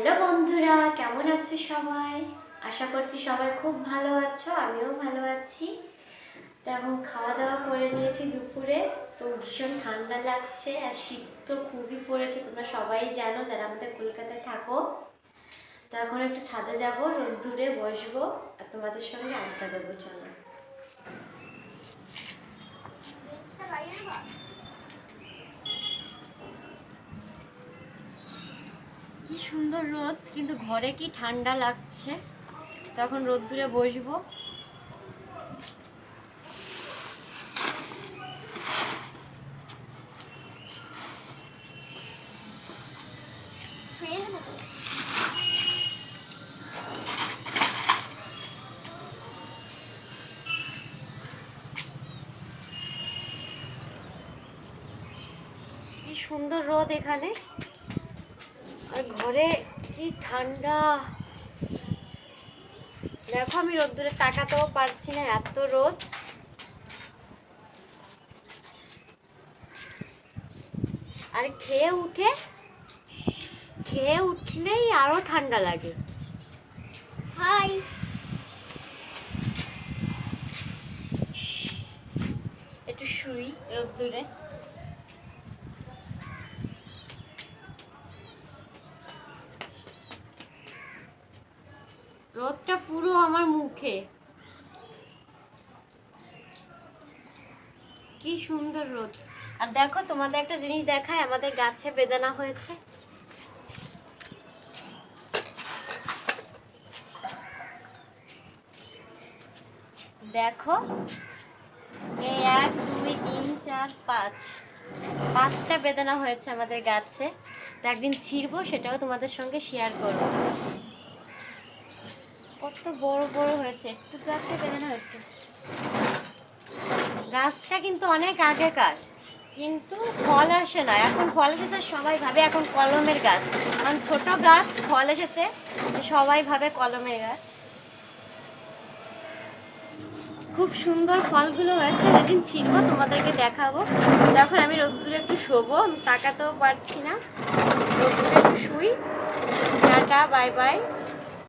Hello বন্ধুরা, কেমন আছো সবাই? আশা করছি সবাই খুব ভালো আছো, আমিও ভালো আছি। তো এখন খাওয়া দাওয়া করে নিয়েছি দুপুরে। তো ভীষণ ঠান্ডা লাগছে আর শীত তো খুবই পড়েছে, তোমরা সবাই জানো যারা আমাদের কলকাতায় থাকো। তো এখন একটু ছাদে যাবো, রোদ্দুরে বসবো আর তোমাদের সঙ্গে আড্ডা দেবো। চলো। কি সুন্দর রোদ, কিন্তু ঘরে কি ঠান্ডা লাগছে। তখন রোদ্দুরে বসবো। কি সুন্দর রোদ এখানে, আর ঘরে কি ঠান্ডা। দেখো আমি রোদ্দুরে তাকাতেও পারছি না, এত রোদ। আর খেয়ে উঠলেই আরো ঠান্ডা লাগে। হাই, একটু শুই রোদ্দুরে। রোদটা পুরো আমার মুখে। কি সুন্দর রোদ। আর দেখো তোমাদের একটা জিনিস দেখায়, আমাদের গাছে বেদানা হয়েছে। দেখো, এই 1 2 3 4 5 পাঁচটা বেদানা হয়েছে আমাদের গাছে। তো একদিন ছিঁড়বো, সেটাও তোমাদের সঙ্গে শেয়ার করবো। কত বড় বড় হয়েছে, একটু গাছে বেদানা হয়েছে। গাছটা কিন্তু অনেক আগেকার, কিন্তু ফল আসে না। এখন ফল এসেছে, সবাই ভাবে এখন কলমের গাছ, কারণ ছোট গাছ ফল এসেছে, সবাই ভাবে কলমের গাছ। খুব সুন্দর ফলগুলো হয়েছে, যেদিন ছিঁড়বো তোমাদেরকে দেখাবো। তখন আমি রোদ্দুরে একটু শোবো, আমি তাকাতেও পারছি না। রোদ্দুরে একটু শুই। Tata, bye bye.